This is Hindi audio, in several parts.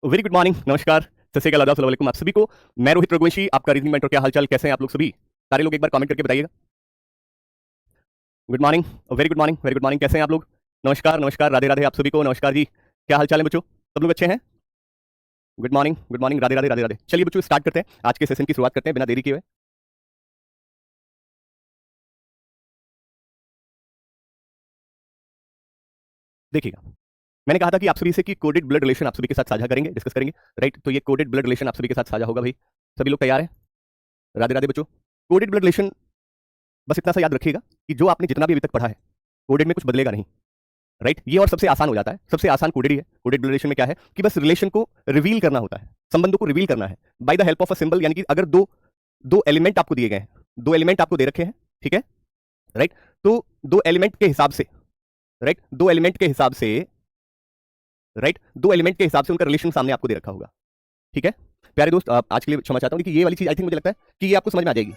वेरी गुड मॉर्निंग, नमस्कार, सत श्री अकाल, आदाब, अस्सलाम वालेकुम आप सभी को। मैं रोहित रघुवंशी, आपका रीजनिंग मेंटर। क्या हालचाल, कैसे हैं आप लोग सभी? सारे लोग एक बार कमेंट करके बताइएगा। Good morning, very good morning, very good morning. कैसे हैं आप लोग? नमस्कार नमस्कार, राधे राधे आप सभी को। नमस्कार जी, क्या हालचाल है बच्चों? सब लोग अच्छे हैं? Good morning, good morning, Radhe Radhe Radhe Radhe. चलिए बच्चों, स्टार्ट करते हैं, आज के सेशन की शुरुआत करते हैं बिना देरी किए हुए। देखिएगा, मैंने कहा था कि आप सभी से कि कोडेड ब्लड रिलेशन आप सभी के साथ साझा करेंगे, डिस्कस करेंगे, राइट? तो ये कोडेड ब्लड रिलेशन आप सभी के साथ साझा होगा भाई। सभी लोग तैयार हैं? राधे राधे बच्चों। कोडेड ब्लड रिलेशन, बस इतना सा याद रखिएगा कि जो आपने जितना भी अभी तक पढ़ा है, कोडेड में कुछ बदलेगा नहीं, राइट? ये और सबसे आसान हो जाता है, सबसे आसान कोडेड ही है। कोडेड रिलेशन में क्या है कि बस रिलेशन को रिवील करना होता है, संबंधों को रिवील करना है by the help of a symbol. यानी कि अगर दो दो एलिमेंट आपको दिए गए हैं, दो एलिमेंट आपको दे रखे हैं, ठीक है, राइट? तो दो एलिमेंट के हिसाब से, राइट, दो एलिमेंट के हिसाब से, राइट, दो एलिमेंट के हिसाब से उनका रिलेशन सामने आपको दे रखा होगा, ठीक है? प्यारे दोस्त, आज के लिए क्षमा चाहता हूं कि ये वाली चीज आई थिंक मुझे लगता है कि ये आपको समझ में आ जाएगी।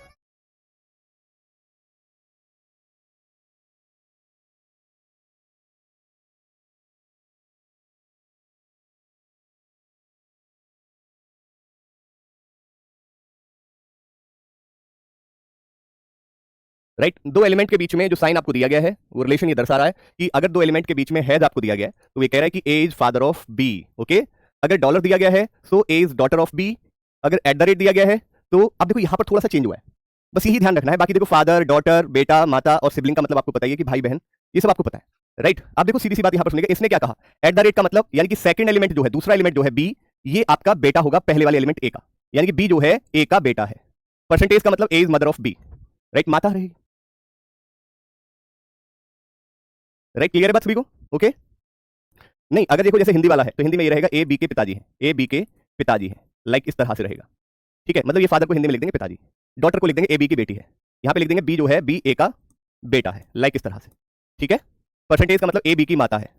राइट, दो एलिमेंट के बीच में जो साइन आपको दिया गया है, वो रिलेशन ये दर्शा रहा है कि अगर दो एलिमेंट के बीच में हैज आपको दिया गया है, तो ये कह रहा है कि A is father of B. Okay, अगर डॉलर दिया गया है so A is daughter of B. अगर एट द रेट दिया गया है तो अब देखो यहां पर थोड़ा सा चेंज हुआ है, बस यही ध्यान रखना है। बाकी देखो फादर, डॉटर, बेटा, माता और सिबलिंग का मतलब आपको पता ही है कि भाई बहन, ये सब आपको पता है, राइट? अब देखो सीधी सी बात यहां पर सुनिएगा, इसने क्या कहा, एट द रेट का मतलब यानी कि सेकंड एलिमेंट जो है, दूसरा एलिमेंट जो है बी, ये आपका बेटा होगा पहले वाले एलिमेंट ए का, यानी कि बी जो है ए का बेटा है। परसेंटेज का मतलब A is mother of B, right? माता रहेगी, राइट? क्लियर है बात सभी को? ओके, नहीं, अगर देखो जैसे हिंदी वाला है तो हिंदी में ये रहेगा ए बी के पिताजी हैं, ए बी के पिताजी हैं, लाइक इस तरह से रहेगा, ठीक है? मतलब ये फादर को हिंदी में लिख देंगे पिताजी, डॉटर को लिख देंगे ए बी की बेटी है, यहां पे लिख देंगे बी जो है बी ए का बेटा है, लाइक इस तरह से, ठीक है? परसेंटेज का मतलब ए बी की माता है,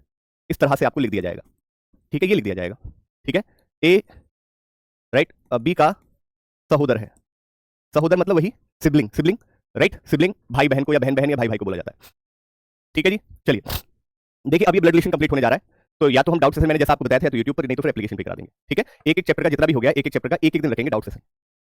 इस तरह से आपको लिख दिया जाएगा, ठीक है? ये लिख दिया जाएगा, ठीक है? ए, राइट, बी का सहोदर है, सहोदर मतलब वही सिबलिंग, सिबलिंग, राइट? सिबलिंग भाई बहन को या बहन बहन या भाई भाई को बोला जाता है, ठीक है जी? चलिए देखिए, अब ये ब्लड रिलेशन कंप्लीट होने जा रहा है, तो या तो हम डाउट सेशन मैंने जैसा आपको बताया था तो यूट्यूब पर, नहीं तो फिर एप्लीकेशन पे करा देंगे, ठीक है? एक एक चैप्टर का जितना भी हो गया, एक एक चैप्टर का एक एक दिन रखेंगे डाउट सेशन,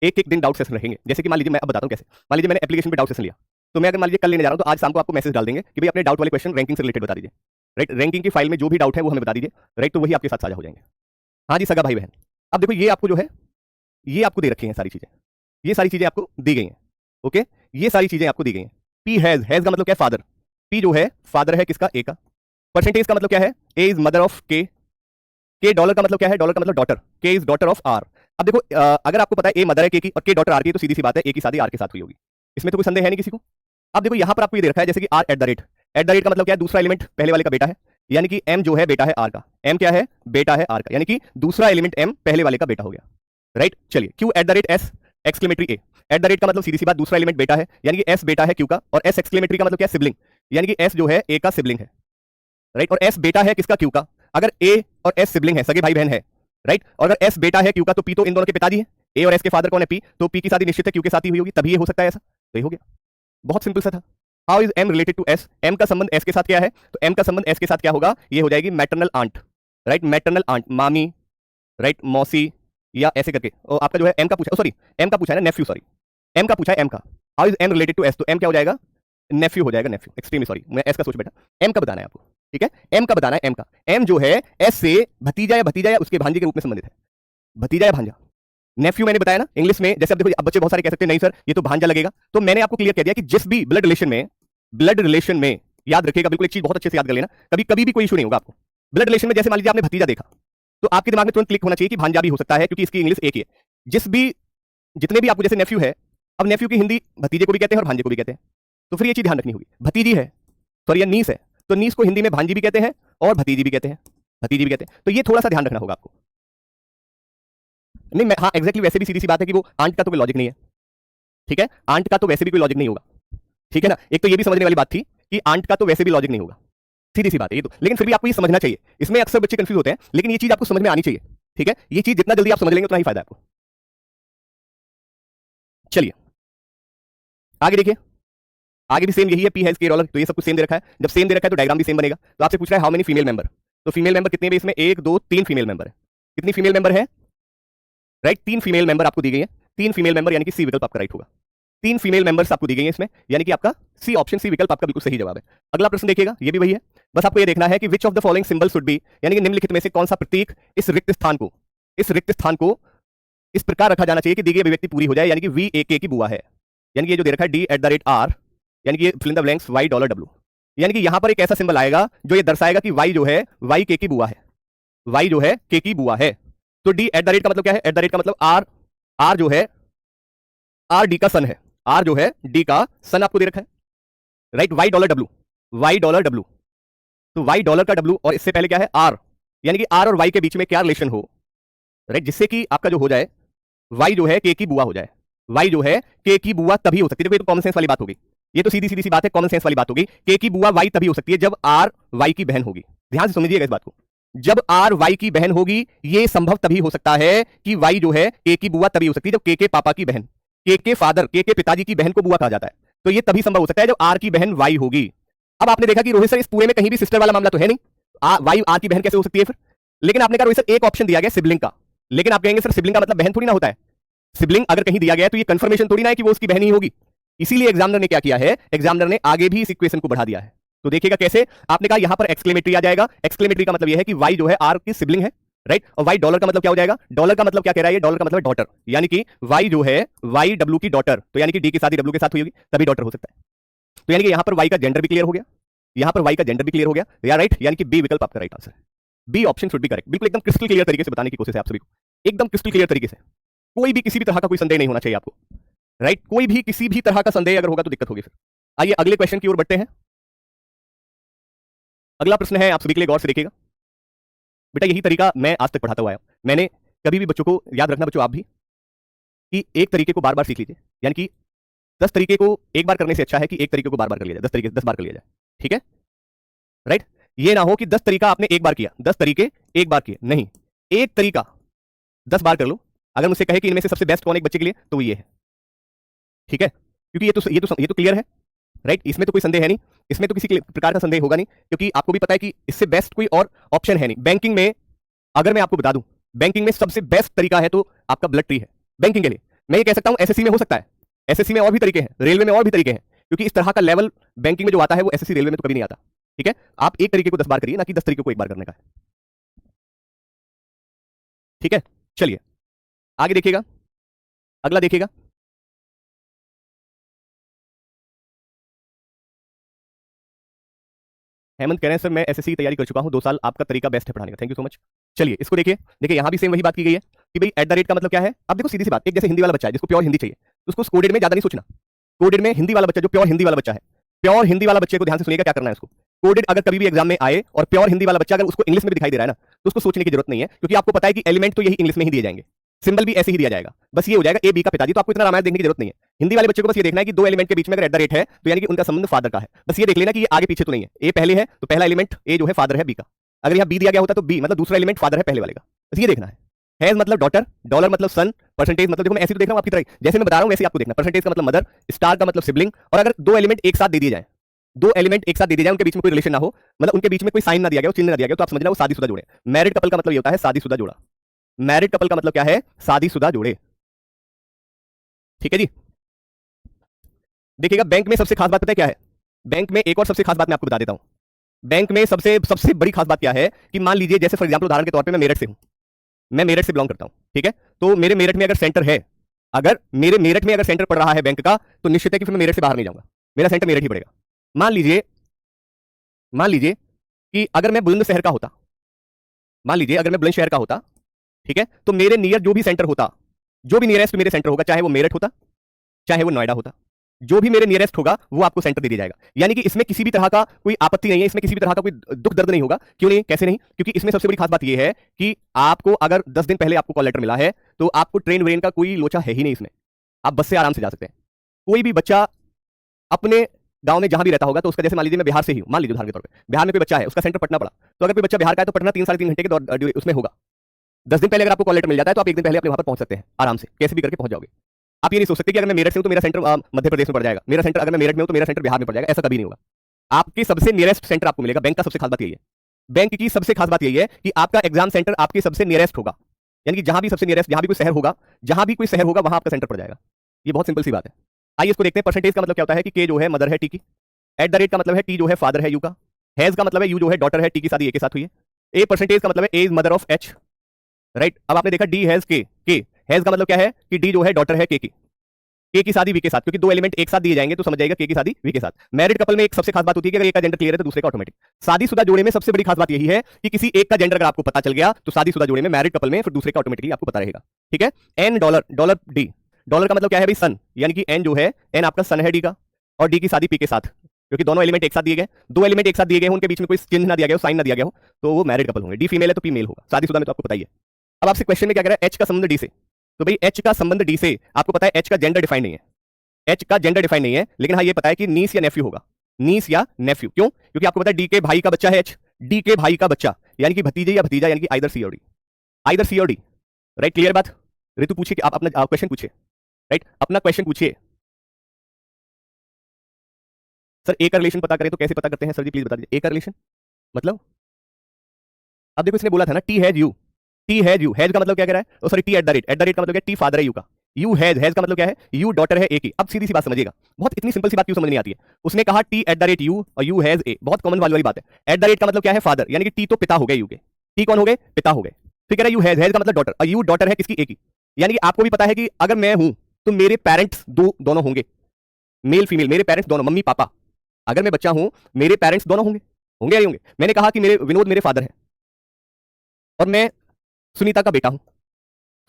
एक एक दिन डाउट सेशन रखेंगे। जैसे कि मान लीजिए, मैं अब बताता हूं कैसे। मान लीजिए मैंने एप्लीकेशन पे डाउट सेशन लिया, तो मैं अगर मान लीजिए कल लेने जा रहा हूं तो आज शाम को आपको मैसेज डाल देंगे कि भाई अपने डाउट वाले क्वेश्चन रैंकिंग से रिलेटेड बता दीजिए, राइट? रैंकिंग की फाइल में जो भी डाउट है वो हमें बता दीजिए, राइट? तो वही आपके साथ साझा हो जाएंगे। हाँ जी, सगा भाई बहन, अब देखो ये आपको जो है, ये आपको दे रखी है सारी चीजें, ये सारी चीजें आपको दी गई हैं, ओके? ये सारी चीजें आपको दी गई हैं। पी हैज का मतलब क्या है? फादर। पी जो है फादर है किसका? ए का। परसेंटेज का मतलब क्या है? ए इज मदर ऑफ के डॉलर का मतलब क्या है? डॉलर का मतलब डॉटर, के इज डॉटर ऑफ आर। अब देखो अगर आपको पता है ए मदर है के की और के डॉटर आर की, तो सीधी सी बात है ए की शादी आर के साथ हुई होगी, इसमें तो कोई संदेह है नहीं किसी को। अब देखो यहां पर आपको ये दे रखा है जैसे कि R at the rate, at the rate का मतलब क्या है? दूसरा एलिमेंट पहले वाले का बेटा है, यानी कि एम जो है बेटा है आर का, एम क्या है? बेटा है आर का, यानी कि दूसरा एलिमेंट एम पहले वाले का बेटा हो गया, राइट? चलिए, Q eight the rate S exclamatory A, eight the rate का मतलब सीधी सी बात दूसरा एलिमेंट बेटा है, यानी कि एस बेटा है क्यू का, और एस एक्सक्लेमेटरी का मतलब क्या? सिबलिंग, यानी कि एस जो है ए का सिबलिंग है, राइट? और एस बेटा है किसका? क्यू का। अगर ए और एस सिबलिंग है, सगे भाई बहन है, राइट? और अगर एस बेटा है क्यू का, तो पी तो इन दोनों के पिताजी है, ए और एस के फादर कौन है? पी, तो पी की शादी निश्चित है क्यू के साथ ही हुई होगी, तभी ये हो सकता है ऐसा, तो ये हो गया, बहुत सिंपल सा था। How is M related to S? M का संबंध एस के साथ क्या है? तो एम का संबंध एस के साथ क्या होगा? ये हो जाएगी maternal aunt, right? Maternal aunt, मामी, राइट, मौसी, या ऐसे करके। और आपका जो है एम का पूछा, सॉरी एम का पूछा है ना, नेफ्यू, सॉरी एम का पूछा है, एम का। How is M related to S? तो एम क्या हो जाएगा? नेफ्यू हो जाएगा, नेफ्यू, एक्सट्रीमली सॉरी, मैं एस का सोच बैठा, एम का बताना है आपको, ठीक है? एम का बताना है, एम का। एम जो है एस से भतीजा या उसके भांजे के रूप में संबंधित है, भतीजा या भांजा। नेफ्यू मैंने बताया ना इंग्लिश में, जैसे अब देखो अब बच्चे बहुत सारे कह सकते हैं नहीं सर ये तो भांजा लगेगा, तो मैंने आपको क्लियर कर दिया कि जिस भी ब्लड रिलेशन में याद रखिएगा, बिल्कुल एक चीज बहुत अच्छे से याद कर लेना, कभी कभी भी कोई इशू नहीं होगा आपको ब्लड रिलेशन में। जैसे मान लीजिए आपने भतीजा देखा, तो आपके दिमाग में तुरंत क्लिक होना चाहिए कि भांजा भी हो सकता है, क्योंकि इसकी इंग्लिश एक ही है। जिस भी जितने भी आपको, जैसे नेफ्यू है, अब नेफ्यू की हिंदी भतीजे को भी कहते हैं और भांजे को भी कहते हैं, तो फिर ये चीज ध्यान रखनी होगी। भतीजी है, सॉरी या नीस है, तो नीस को हिंदी में भांजी भी कहते हैं और भतीजी भी कहते हैं, भतीजी भी कहते हैं, तो ये थोड़ा सा ध्यान रखना होगा आपको। नहीं मैं, हाँ एग्जैक्टली, वैसे भी सीधी सी बात है कि वो आंट का तो कोई लॉजिक नहीं है, ठीक है? आंट का तो वैसे भी कोई लॉजिक नहीं होगा, ठीक है ना? एक तो ये भी समझने वाली बात थी कि आंट का तो वैसे भी लॉजिक नहीं होगा, सीधी सी बात है ये तो, लेकिन फिर भी आपको ये समझना चाहिए। इसमें अक्सर बच्चे कंफ्यूज होते हैं, लेकिन ये चीज आपको समझ में आनी चाहिए, ठीक है? ये चीज जितना जल्दी आप समझ लेंगे उतना ही फायदा है आपको। चलिए आगे देखिए, आगे भी सेम यही है, पी हैज के डॉलर, तो ये सब कुछ सेम दे रखा है। जब सेम दे रखा है तो डायग्राम भी सेम बनेगा। तो आपसे पूछ रहा है हाउ मेनी फीमेल मेंबर, तो फीमेल मेंबर कितने हैं इसमें? 1 2 3 फीमेल मेंबर है, कितनी फीमेल मेंबर है? राइट, 3 फीमेल मेंबर आपको दी गई है। 3 फीमेल मेंबर यानी कि सी विकल्प आपका राइट होगा। 3 फीमेल मेंबर्स आपको दी गई है इसमें, यानी कि आपका सी ऑप्शन, सी विकल्प आपका बिल्कुल सही जवाब है। अगला प्रश्न देखिएगा, ये भी वही है। बस आपको ये देखना है कि which of the following symbol should be, यानी कि निम्नलिखित में से कौन सा प्रतीक इस रिक्त स्थान को इस प्रकार रखा जाना चाहिए कि दी गई अभिव्यक्ति पूरी हो जाए, यानी कि वी ए के की बुआ है। यानी कि ये जो दे रखा है d@r, यानी कि fill in the blanks $y, यानी कि यहां पर एक ऐसा सिंबल आएगा जो ये दर्शाएगा कि y जो है y के की बुआ है, y जो है के की बुआ है। तो d@ का मतलब क्या है? एट द रेट का मतलब r जो है r d का सन है, r जो है d का सन आपको दे रखा है, राइट। $y, तो $y का w और इससे पहले क्या है? r, यानी कि r और y के बीच में क्या रिलेशन हो, राइट, जिससे कि आपका जो हो जाए y जो है k की बुआ हो जाए। y जो है k की बुआ तभी हो सकती है, देखो ये तो कॉमन सेंस वाली बात होगी, ये तो सीधी सी बात है, कॉमन सेंस वाली बात होगी। k की बुआ y तभी हो सकती है जब r y की बहन होगी। ध्यान से समझिएगा इस बात को, जब r y की बहन होगी, ये संभव तभी हो सकता है कि y जो है k की बुआ तभी हो सकती है जब k के पापा की बहन, k के फादर, k के पिताजी की बहन को बुआ कहा जाता है, तो ये तभी संभव हो सकता है जब r की बहन y होगी। अब आपने देखा कि रोहित सर इस पूरे में कहीं भी सिस्टर वाला मामला तो है नहीं, y r की बहन कैसे हो सकती है फिर? लेकिन आपने कहा रोहित सर एक ऑप्शन दिया गया सिबलिंग का, लेकिन आप कहेंगे सर सिबलिंग का मतलब बहन थोड़ी ना होता है। सिबलिंग अगर कहीं दिया गया है तो ये कंफर्मेशन थोड़ी ना है कि वो उसकी बहन ही होगी। इसीलिए एग्जामिनर ने क्या किया है, एग्जामिनर ने आगे भी इस इक्वेशन को बढ़ा दिया है। तो देखिएगा कैसे, आपने कहा यहां पर एक्सक्लेमेटरी आ जाएगा, एक्सक्लेमेटरी का मतलब यह है कि y जो है r की सिबलिंग है, राइट। और y डॉलर का मतलब क्या हो जाएगा? डॉलर का मतलब क्या कह रहा है? डॉलर का मतलब डॉटर, यानी कि y जो है y w की डॉटर, तो यानी कि d की शादी w के साथ हुई होगी तभी डॉटर हो सकता है। तो यानी कि यहां पर y का जेंडर भी क्लियर हो गया, यहां पर y का जेंडर भी क्लियर हो गया, या राइट, यानी कि बी विकल्प आपका राइट आंसर है। B option should be correct. बिल्कुल एकदम क्रिस्टल क्लियर तरीके से बताने की कोशिश है आप सभी को, एकदम क्रिस्टल क्लियर तरीके से, कोई भी किसी भी तरह का कोई संदेह नहीं होना चाहिए आपको, राइट। कोई भी किसी भी तरह का संदेह अगर होगा तो दिक्कत होगी फिर। आइए अगले क्वेश्चन की ओर बढ़ते हैं। अगला प्रश्न है, आप सभी के लिए गौर से देखिएगा। बेटा यही तरीका मैं आज तक पढ़ाता हुआ आया हूं, मैंने कभी भी बच्चों को याद रखना, बच्चों आप भी, कि एक तरीके को बार बार सीख लीजिए, यानी कि 10 तरीके को एक बार करने से अच्छा है कि एक तरीके को बार बार कर लिया जाए, 10 तरीके 10 बार कर लिया जाए, ठीक है, राइट। ये ना हो कि 10 तरीका आपने एक बार किया, 10 तरीके एक बार किए, नहीं, एक तरीका 10 बार कर लो। अगर मुझसे कहे कि इनमें से सबसे बेस्ट कौन एक बच्चे के लिए, तो वो ये है, ठीक है, क्योंकि ये तो क्लियर है, राइट। इसमें तो कोई संदेह है नहीं, इसमें तो किसी प्रकार का संदेह होगा नहीं, क्योंकि आपको भी पता है कि इससे बेस्ट कोई और ऑप्शन है नहीं। बैंकिंग में अगर मैं आपको बता दूं, बैंकिंग में सबसे बेस्ट तरीका है तो आपका ब्लड ट्री है बैंकिंग के लिए। मैं ये कह सकता हूं एसएससी में हो सकता है, एसएससी में और भी तरीके हैं, रेलवे में और भी तरीके हैं, क्योंकि इस तरह का लेवल बैंकिंग में जो आता है वो एसएससी रेलवे में तो कभी नहीं आता, ठीक है। आप एक तरीके को 10 बार करिए, ना कि 10 तरीके को एक बार करने का है, ठीक है। चलिए आगे देखिएगा, अगला देखिएगा। हेमंत कह रहे हैं सर मैं एसएससी की तैयारी कर चुका हूं 2 साल, आपका तरीका बेस्ट है पढ़ाने का, थैंक यू सो मच। चलिए इसको देखिए, देखिए यहां भी सेम वही बात की गई है कि भाई एट द रेट का मतलब क्या है। अब देखो सीधी सी बात, एक जैसे हिंदी वाला बच्चा है जिसको प्योर हिंदी चाहिए, तो उसको कोडेड में ज्यादा नहीं सोचना। कोडेड में हिंदी वाला बच्चा, जो प्योर हिंदी वाला बच्चा है, प्योर हिंदी वाला बच्चे को ध्यान से सुनिएगा क्या करना है उसको। कोडेड अगर कभी भी एग्जाम में आए और प्योर हिंदी वाला बच्चा अगर उसको इंग्लिश में भी दिखाई दे रहा है ना, तो उसको सोचने की जरूरत नहीं है, क्योंकि आपको पता है कि एलिमेंट तो यही इंग्लिश में ही दिए जाएंगे, सिंबल भी ऐसे ही दिया जाएगा, बस ये हो जाएगा ए बी का पिताजी, तो आपको इतना रामायण देखने की जरूरत नहीं है। हिंदी वाले बच्चे को बस ये देखना है कि 2 एलिमेंट के बीच में अगर एट द रेट है तो यानी कि उनका संबंध फादर का है, बस ये देख लेना कि ये आगे पीछे तो नहीं है, ए पहले है तो पहला एलिमेंट ए जो है फादर है बी का, अगर यहाँ बी दिया गया होता तो बी मतलब दूसरा एलिमेंट फादर है पहले वाले का, बस ये देखना है। हैज मतलब डॉटर, डॉलर मतलब सन, परसेंटेज मतलब, देखो मैं ऐसे तो देख रहा हूं आपकी तरह, जैसे मैं बता रहा हूं वैसे आपको देखना। परसेंटेज का मतलब मदर, स्टार का मतलब सिबलिंग, और अगर 2 एलिमेंट एक साथ दे दिए जाए, 2 एलिमेंट एक साथ दे दिए जाए, उनके बीच में कोई रिलेशन ना हो, मतलब उनके बीच में कोई साइन ना दिया गया हो, चिन्ह ना दिया गया हो, तो आप समझना वो शादीशुदा जोड़े। मैरिड कपल का मतलब ये होता है शादीशुदा जोड़ा, मैरिड कपल का मतलब क्या है? शादीशुदा जोड़े, ठीक है जी। देखिएगा बैंक में सबसे खास बात पता है क्या है? बैंक में एक और सबसे खास बात मैं आपको बता देता हूं। बैंक में सबसे सबसे बड़ी खास बात क्या है कि मान लीजिए जैसे फॉर एग्जांपल उदाहरण के तौर पे मैं मेरठ से हूं, मैं मेरठ से बिलोंग करता हूं, ठीक है, तो मेरे मेरठ में अगर सेंटर है, अगर मेरे मेरठ में अगर सेंटर पड़ रहा है बैंक का, तो निश्चित है कि फिर मैं मेरठ से बाहर नहीं जाऊंगा, मेरा सेंटर मेरठ ही पड़ेगा। मान लीजिए कि अगर मैं बुलंदशहर का होता, मान लीजिए अगर मैं बुलंदशहर का होता, ठीक है, तो मेरे नियर जो भी सेंटर होता, जो भी नियरेस्ट मेरे सेंटर होगा, चाहे वो मेरठ होता चाहे वो नोएडा होता, जो भी मेरे नियरेस्ट होगा वो आपको सेंटर दे दिया जाएगा। यानी कि इसमें किसी भी तरह का कोई आपत्ति नहीं है, इसमें किसी भी तरह का कोई दुख दर्द नहीं होगा। क्यों नहीं, कैसे नहीं? क्योंकि इसमें सबसे बड़ी खास बात यह है कि आपको अगर 10 दिन पहले आपको कॉल लेटर मिला है तो आपको ट्रेन व्रेन का कोई लोचा है ही नहीं, इसमें आप बस से आराम से जा सकते हैं। कोई भी बच्चा अपने गांव में जहां भी रहता होगा, तो उसका जैसे मान लीजिए मैं बिहार से ही हूं, मान लीजिए उदाहरण के तौर पर बिहार में कोई बच्चा है, उसका सेंटर पटना पड़ा, तो अगर कोई बच्चा बिहार का है तो पटना 3 साढ़े 3 घंटे के उसमें होगा। 10 दिन पहले अगर आपको कॉल लेटर मिल जाता है तो आप 1 दिन पहले अपने वहां पर पहुंच सकते हैं, आराम से कैसे भी करके पहुंच जाओगे। आप ये नहीं सोच सकते कि अगर मैं मेरठ से हूं तो मेरा सेंटर मध्य प्रदेश में पड़ जाएगा, मेरा सेंटर अगर मैं मेरठ में हूं तो मेरा सेंटर बिहार में पड़ जाएगा, ऐसा कभी नहीं होगा। आपके सबसे नियरेस्ट सेंटर आपको मिलेगा। बैंक का सबसे खास बात यही है, बैंक की सबसे खास बात यही है कि आपका एग्जाम सेंटर आपके सबसे नियरेस्ट होगा, यानी कि जहां भी सबसे नियरेस्ट, जहां भी कोई शहर होगा, जहां भी कोई शहर होगा वहां आपका सेंटर पड़ जाएगा। ये बहुत सिंपल सी बात है। आइए इसको देखते हैं। परसेंटेज का मतलब क्या होता है कि के जो है मदर है टी की, एट द रेट का मतलब है टी जो है फादर है यू का, हैज का मतलब है यू जो है डॉटर है टी की शादी ए के साथ हुई है, ए परसेंटेज का मतलब है A is mother of H, right. अब आपने देखा डी हैज के हैज का मतलब क्या है कि डी जो है डॉटर है के की शादी वी के साथ, क्योंकि दो एलिमेंट एक साथ दिए जाएंगे तो समझ जाएगा के की शादी वी के साथ। मैरिड कपल में एक सबसे खास बात होती है कि अगर एक का जेंडर क्लियर है तो दूसरे का ऑटोमेटिक। शादीशुदा जोड़े में सबसे बड़ी खास बात यही है कि किसी एक का जेंडर अगर आपको पता चल गया तो शादीशुदा जोड़े में, मैरिड कपल में, फिर दूसरे का ऑटोमेटिकली आपको पता रहेगा। ठीक है। N dollar, dollar D, dollar का मतलब क्या है भाई सन, यानी कि एन जो है, एन आपका सन है डी का, और डी की शादी पी के साथ, क्योंकि दोनों एलिमेंट एक साथ दिए गए, दो एलिमेंट एक साथ दिए गए उनके बीच में कोई चिन्ह ना दिया गया हो, साइन ना दिया गया हो, तो वो मैरिड कपल होंगे। डी फीमेल है तो पी मेल होगा, शादीशुदा में तो आपको पता ही है। अब आपसे क्वेश्चन में क्या कह रहा है, एच का संबंध डी से, तो भाई एच का संबंध डी से, आपको पता है एच का जेंडर डिफाइन नहीं है, एच का जेंडर डिफाइन नहीं है, लेकिन हाँ ये पता है कि नीस या नेफ्यू होगा, नीस या नेफ्यू। क्यों? क्योंकि आपको पता है डी के भाई का बच्चा है एच, डी के भाई का बच्चा यानी कि भतीजे या भतीजा, यानी कि आइदर सी और डी, आइदर सी और डी, राइट। क्लियर बात? ऋतु पूछिए कि आप अपना क्वेश्चन पूछिए, राइट, अपना क्वेश्चन पूछिए। सर ए का रिलेशन पता करें तो कैसे पता करते हैं सर जी, प्लीज बता दीजिए। ए का रिलेशन मतलब, अब देखो इसने बोला था ना T has you, T has you, has का मतलब क्या कह रहा है, sorry T eight the rate का मतलब क्या, टी फादर है यू का, यू हैज का मतलब क्या है, यू डॉटर है ए की। अब सीधी सी बात समझिएगा, बहुत इतनी सिंपल सी बात क्यों समझ नहीं आती है। उसने कहा T eight the rate you और यू हैज ए, बहुत कॉमन वाली बात है। एट द रेट का मतलब क्या है, फादर, यानी कि टी तो पिता हो गए यू के, टी कौन हो गए, पिता हो गए। फिर कह रहा है यू हैज का मतलब डॉटर, और यू डॉटर है किसकी, ए की, यानी कि आपको भी पता है कि अगर मैं हूं तो मेरे पेरेंट्स दोनों होंगे, मेल फीमेल, मेरे पेरेंट्स दोनों, मम्मी पापा। अगर मैं बच्चा हूं मेरे पेरेंट्स दोनों होंगे, होंगे नहीं होंगे। मैंने कहा कि मेरे विनोद मेरे फादर है और मैं सुनीता का बेटा हूं,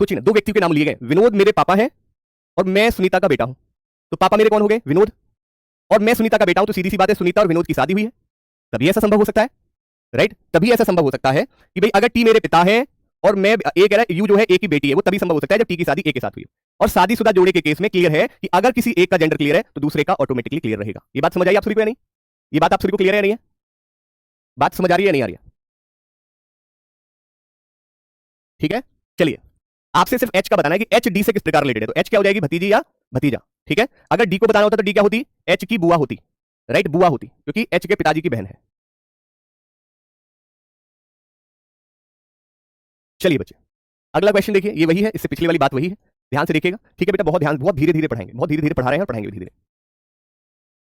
सोचिए ना, दो व्यक्तियों के नाम लिए गए, विनोद मेरे पापा हैं और मैं सुनीता का बेटा हूं, तो पापा मेरे कौन हो गए, विनोद, और मैं सुनीता का बेटा हूं, तो सीधी सी बात है सुनीता और विनोद की शादी हुई है, तभी ऐसा संभव हो सकता है, राइट। तभी ऐसा संभव हो सकता है कि भाई अगर टी मेरे पिता है और मैं, ए कह रहा है यू जो है ए की बेटी है, वो तभी संभव हो सकता है जब टी की शादी ए के साथ हुई। और शादीशुदा जोड़े के केस में क्लियर है कि अगर किसी एक का जेंडर क्लियर है तो दूसरे का ऑटोमेटिकली क्लियर रहेगा। ये बात समझ आई आप सभी को या नहीं? ये बात आप सभी को क्लियर है या नहीं है? बात समझ आ रही है या नहीं आ रही है? ठीक है, चलिए आपसे सिर्फ एच का बताना है कि एच डी से किस प्रकार रिलेटेड है, तो एच क्या हो जाएगी, भतीजी या भतीजा। ठीक है, अगर डी को बताना होता तो डी क्या होती, एच की बुआ होती, राइट, बुआ होती, क्योंकि एच के पिताजी की बहन है। चलिए बच्चे अगला क्वेश्चन देखिए, ये वही है, इससे पिछली वाली बात वही है, ध्यान से देखिएगा। ठीक है बेटा, बहुत ध्यान, बहुत धीरे धीरे पढ़ाएंगे, बहुत धीरे धीरे पढ़ा रहे हैं और पढ़ाएंगे धीरे धीरे।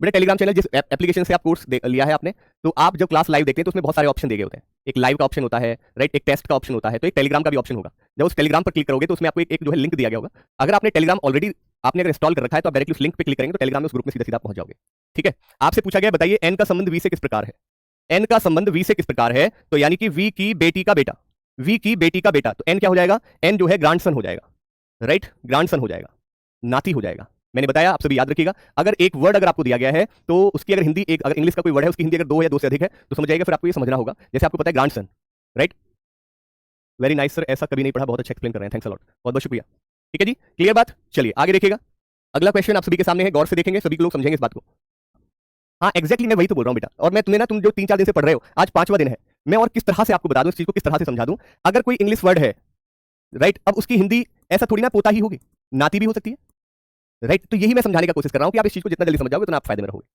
बेटा टेलीग्राम चैनल जिस एप्लीकेशन से आप कोर्स लिया है आपने, तो आप जब क्लास लाइव देखते हैं तो उसमें बहुत सारे ऑप्शन दिए होते हैं, एक लाइव का ऑप्शन होता है, राइट, एक टेस्ट का ऑप्शन होता है, तो एक टेलीग्राम का भी ऑप्शन होगा। जब उस टेलीग्राम पर क्लिक करोगे तो उसमें आपको एक जो है लिंक दिया गया होगा। अगर आपने टेलीग्राम ऑलरेडी आपने अगर इंस्टॉल कर रखा है तो आप डायरेक्टली उस लिंक पर क्लिक करेंगे तो टेलीग्राम में उस ग्रुप में सीधा सीधा पहुंच जाओगे। ठीक है, आपसे पूछा गया बताइए एन का संबंध वी से किस प्रकार है, एन का संबंध वी से किस प्रकार है, तो यानी कि वी की बेटी का बेटा, वी की बेटी का बेटा, तो एन क्या हो जाएगा, एन जो है ग्रांडसन हो जाएगा, राइट, ग्रांडसन हो जाएगा, नाती हो जाएगा। मैंने बताया, आप सभी याद रखिएगा, अगर एक वर्ड अगर आपको दिया गया है तो उसकी अगर हिंदी, एक अगर इंग्लिश का कोई वर्ड है उसकी हिंदी अगर दो या दो से अधिक है तो समझ जाइएगा, फिर आपको ये समझना होगा। जैसे आपको पता है grandson, right, very nice sir, ऐसा कभी नहीं पढ़ा, बहुत अच्छा एक्सप्लेन कर रहे हैं, थैंक्स अ लॉट, बहुत बहुत शुक्रिया। ठीक है जी, क्लियर बात। चलिए आगे देखिएगा, अगला क्वेश्चन आप सभी के सामने है, गौर से देखेंगे, सभी लोग समझेंगे इस बात को। हाँ एग्जैक्टली मैं वही तो बोल रहा हूँ बेटा, और मैं तुम्हें ना, तुम जो 3-4 दिन से पढ़ रहे हो, आज 5वां दिन है, मैं और किस तरह से आपको बता दूं, इस चीज को किस तरह से समझा दूं। अगर कोई इंग्लिश वर्ड है, राइट, अब उसकी हिंदी ऐसा थोड़ी ना पोता ही होगी, नाती भी हो सकती है, राइट। तो यही मैं समझाने का कोशिश कर रहा हूं कि आप इस चीज को जितना जल्दी समझ जाओगे उतना आप फायदे में रहोगे।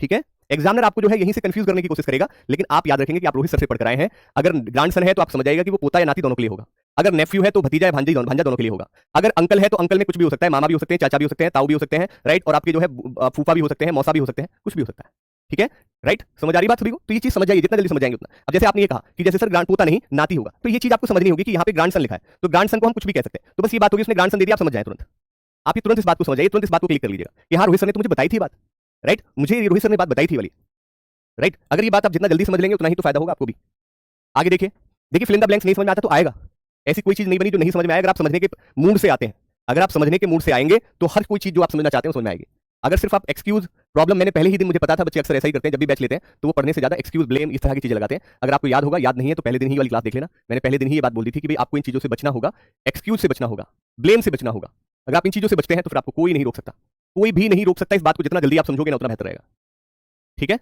ठीक है, एग्जामिनर आपको जो है यहीं से कंफ्यूज करने की कोशिश करेगा, लेकिन आप याद रखेंगे कि आप रोहित सर से पढ़ कर आए हैं। अगर ग्रांडसन है तो आप समझ जाइएगा कि वो पोता या नाती दोनों के लिए होगा, अगर नेफ्यू है तो भतीजा या भांजा दोनों के लिए होगा, अगर अंकल है तो अंकल में कुछ भी हो सकता है, मामा भी हो सकते हैं, चाचा भी हो सकते हैं, ताऊ भी हो सकते हैं, राइट, और आपके जो है फूफा भी हो सकते हैं, मौसा भी हो सकते हैं, कुछ भी हो सकता है। ठीक है, राइट, समझ आ रही बात सभी को? तो ये चीज समझ जाइए, जितना जल्दी समझ जाएंगे उतना। अब जैसे आपने ये कहा कि जैसे सर ग्रांड पोता नहीं नाती होगा, तो ये चीज आपको समझनी होगी कि यहाँ पे ग्रांडसन लिखा है, तो ग्रांडसन को हम कुछ भी कह सकते हैं, तो बस ये बात होगी, उसने ग्रांडसन दे दिया, आप समझ जाए तुरंत, आप तुरंत इस बात को समझ जाइए, तुरंत इस बात को क्लिक कर लीजिएगा कि हाँ रोहित सर ने तो मुझे बताई थी बात, राइट, मुझे रोहित सर ने बात बताई थी वाली, राइट। अगर ये बात आप जितना जल्दी समझ लेंगे उतना ही तो फायदा होगा आपको भी। आगे देखिए, देखिए फिल इन द ब्लैंक्स नहीं समझ में आता तो आएगा, ऐसी कोई चीज नहीं बनी जो नहीं समझ में आएगा, अगर आप समझने के मूड से आते हैं, अगर आप समझने के मूड से आएंगे तो हर कोई चीज जो आप समझना चाहते हैं समझ में आएगी। अगर सिर्फ आप एक्सक्यूज प्रॉब्लम, मैंने पहले ही दिन, मुझे पता था बच्चे अक्सर ऐसा ही करते हैं, जब भी बैच लेते हैं तो वो पढ़ने से ज्यादा एक्सक्यूज ब्लेम इस तरह की चीजें लगाते हैं। अगर आपको याद होगा, याद नहीं है तो पहले दिन ही वाली क्लास देख लेना, मैंने पहले दिन ही ये बात बोली थी कि भाई आपको इन चीजों से बचना होगा, एक्सक्यूज से बचना होगा, ब्लेम से बचना होगा। अगर आप इन चीजों से बचते हैं तो फिर आपको कोई नहीं रोक सकता, कोई भी नहीं रोक सकता। इस बात को जितना जल्दी आप समझोगे ना उतना बेहतर रहेगा। ठीक है,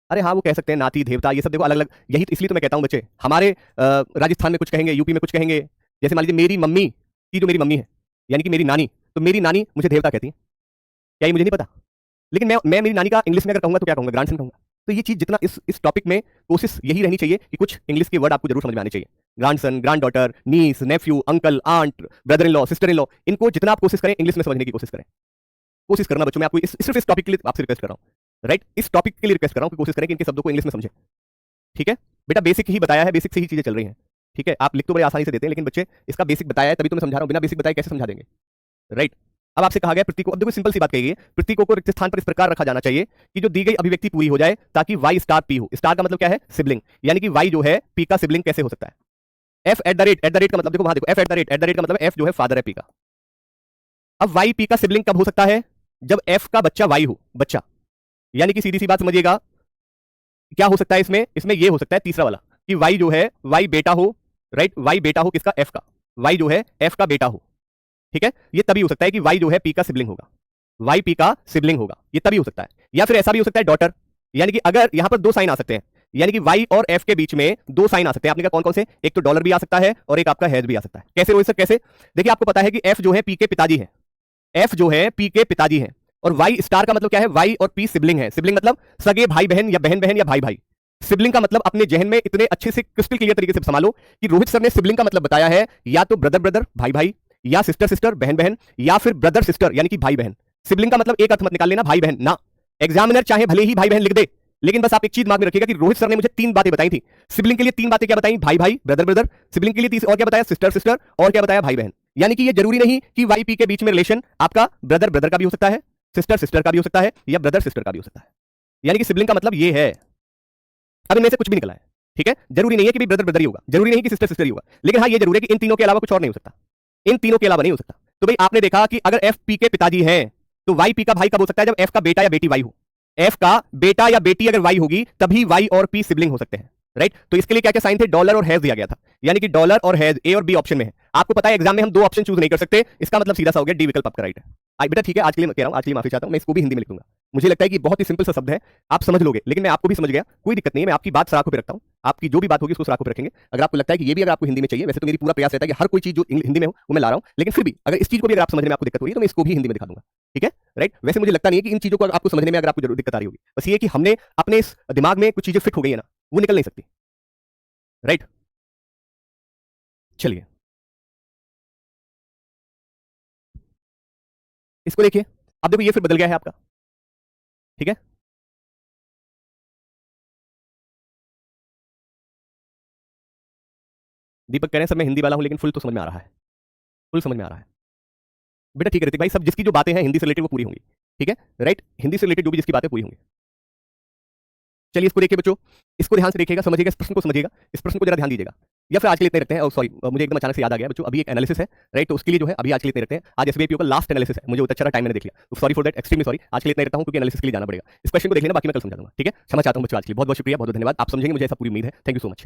अरे हाँ वो कह सकते हैं नाती देवता, ये सब देखो अलग अलग, यही इसलिए तो मैं कहता हूं बच्चे, हमारे राजस्थान में कुछ कहेंगे, यूपी में कुछ कहेंगे। जैसे मान लीजिए मेरी मम्मी की, जो मेरी मम्मी है यानी कि मेरी नानी, तो मेरी नानी मुझे देवता कहती है, क्या ये मुझे नहीं पता, लेकिन मैं मेरी नानी का इंग्लिश में अगर कहूंगा तो क्या कहूंगा, ग्रांडसन कहूंगा, तो ये चीज जितना इस टॉपिक में कोशिश यही रहनी चाहिए कि कुछ इंग्लिश के वर्ड आपको जरूर समझ में आने चाहिए। Grandson, granddaughter, niece, nephew, uncle, aunt, brother in law, sister in law, इनको जितना आप कोशिश करें इंग्लिश में समझने की कोशिश करें। कोशिश करना बच्चों, मैं आपको सिर्फ इस टॉपिक के लिए आपसे रिक्वेस्ट कर रहा हूं, राइट? इस टॉपिक के लिए रिक्वेस्ट कर रहा हूं कि कोशिश करें कि इनके शब्दों को इंग्लिश में समझें। ठीक है बेटा, बेसिक ही बताया है, बेसिक से ही चीजें चल रही हैं। ठीक है, आप लिख तो बड़े आसानी से देते हैं, लेकिन बच्चे इसका बेसिक बताया है तभी तो मैं समझा रहा हूं, बिना बेसिक बताए कैसे समझा देंगे, राइट? अब आपसे कहा गया प्रतीकों, अब देखो सिंपल सी बात कही है, प्रतीकों को रिक्त स्थान पर इस प्रकार रखा जाना चाहिए कि जो दी गई अभिव्यक्ति पूरी हो जाए, ताकि y स्टार p हो। स्टार का मतलब क्या है? सिबलिंग, यानी कि y जो है p का सिबलिंग कैसे हो सकता है? f एट द रेट का मतलब देखो वहां देखो, f एट द रेट का मतलब f जो है फादर है p का। अब y p का सिबलिंग कब हो सकता है? जब f का बच्चा y हो, बच्चा, यानी कि सीधी सी बात समझिएगा, क्या हो सकता है इसमें? इसमें ये हो सकता है तीसरा वाला कि y जो है y बेटा हो, राइट? y बेटा हो किसका? f का। y जो है f का बेटा हो, ठीक है? ये तभी हो सकता है कि y जो है p का सिबलिंग होगा, y p का सिबलिंग होगा, ये तभी हो सकता है। या फिर ऐसा भी हो सकता है डॉटर, यानी कि अगर यहां पर दो साइन आ सकते हैं, यानी कि y और f के बीच में दो साइन आ सकते हैं। आपने कहा कौन कौन से? एक तो डॉलर भी आ सकता है और एक आपका हैज भी आ सकता है। कैसे रोहित सर, कैसे? देखिए आपको पता है कि f जो है p के पिताजी है, f जो है p के पिताजी है, और y स्टार का मतलब क्या है? y और p सिबलिंग है। सिबलिंग मतलब सगे भाई बहन या बहन बहन या भाई भाई। सिबलिंग का मतलब अपने जहन में इतने अच्छे से क्रिस्टल क्लियर तरीके से संभालो कि रोहित सर ने सिबलिंग का मतलब बताया है या तो ब्रदर ब्रदर भाई भाई, या सिस्टर सिस्टर बहन बहन, या फिर ब्रदर सिस्टर यानी कि भाई बहन। सिबलिंग का मतलब एक अर्थ मत निकाल लेना भाई बहन ना, एग्जामिनर चाहे भले ही भाई बहन लिख दे, लेकिन बस आप एक चीज दिमाग में रखिएगा कि रोहित सर ने मुझे तीन बातें बताई थी। सिबलिंग के लिए तीन बातें क्या बताई? भाई भाई, ब्रदर ब्रदर। सिबलिंग के लिए और क्या बताया? Sister sister. और क्या बताया? भाई बहन। यानी कि ये जरूरी नहीं कि वाई पी के बीच में रिलेशन आपका ब्रदर ब्रदर का भी हो सकता है, सिस्टर सिस्टर का भी हो सकता है, या ब्रदर सिस्टर का भी हो सकता है। यानी कि सिबलिंग का मतलब ये है। अब इनमें से कुछ भी निकला है, ठीक है? जरूरी नहीं है कि ब्रदर ब्रदर ही होगा, जरूरी नहीं कि सिस्टर सिस्टर ही होगा, लेकिन हाँ ये जरूर है कि इन तीनों के अलावा कुछ और नहीं हो सकता, इन तीनों के अलावा नहीं हो सकता। तो भाई आपने देखा कि अगर एफ पी के पिताजी हैं तो वाई पी का भाई कब हो सकता है? जब एफ का बेटा या बेटी वाई हो। एफ का बेटा या बेटी अगर वाई होगी तभी वाई और पी सिबलिंग हो सकते हैं, राइट? तो इसके लिए क्या क्या साइन थे? डॉलर और हैज दिया गया था, यानी कि डॉलर और हैज ए और बी ऑप्शन में है। आपको पता है एग्जाम में हम दो ऑप्शन चूज नहीं कर सकते, इसका मतलब सीधा सा हो गया डी विकल्प आपका राइट है। बेटा ठीक है, आज के लिए मैं कह रहा हूं, आज के लिए माफी चाहता हूं, मैं इसको भी हिंदी में लिखूंगा। मुझे लगता है कि बहुत ही सिंपल सा शब्द है, आप समझ लोगे, लेकिन मैं आपको भी समझ गया, कोई दिक्कत नहीं है, मैं आपकी बात सराखों पे रखता हूं, आपकी जो भी बात होगी उसको सराखों पे रखेंगे। अगर आपको लगता है कि ये भी अगर आपको हिंदी में चाहिए, वैसे तो मेरी पूरा प्रयास रहता है कि हर कोई चीज जो हिंदी में हो वो मैं ला रहा हूं, लेकिन फिर भी अगर इस चीज को भी अगर आप समझने में आपको दिक्कत हो रही है तो मैं इसको भी हिंदी में दिखा दूंगा, ठीक है? राइट? वैसे मुझे लगता नहीं है कि इन चीजों को आपको समझने में अगर आपको जरूर दिक्कत आ रही होगी, बस ये कि हमने अपने इस दिमाग में कुछ चीजें फिट हो गई है ना, वो निकल नहीं सकती, राइट? चलिए इसको देखिए, अब देखो ये फिर बदल गया है आपका, ठीक है? दीपक कह रहे हैं सर मैं हिंदी वाला हूं लेकिन फुल तो समझ में आ रहा है, फुल समझ में आ रहा है। बेटा ठीक है ऋतिक भाई, सब जिसकी जो बातें हैं हिंदी से रिलेटेड वो पूरी होंगी, ठीक है? राइट? हिंदी से रिलेटेड जो भी जिसकी बातें पूरी होंगी। चलिए इसको देखिए बच्चों, इसको ध्यान से देखिएगा, समझिएगा, इस प्रश्न को समझिएगा, इस प्रश्न को जरा ध्यान दीजिएगा। या फिर आज के लिए इतने रखते हैं, और सॉरी मुझे एकदम अचानक से याद आ गया बच्चों, अभी एक एनालिसिस है, राइट? तो उसके लिए जो है अभी आज के लिए इतने रखते हैं। आज एसबीआईपीओ का लास्ट एनालिसिस है, मुझे उतना अच्छा टाइम मैंने देख लिया, तो sorry for that, extremely sorry. आज के लिए इतने रखता हूं क्योंकि एनालिसिस के लिए जाना पड़ेगा। इस क्वेश्चन को देख लेना, बाकी मैं कल समझा दूंगा, ठीक है? क्षमा चाहता हूं बच्चों, आज के लिए बहुत बहुत शुक्रिया, बहुत बहुत धन्यवाद। आप समझेंगे, मुझे ऐसा पूरी उम्मीद है। Thank you so much.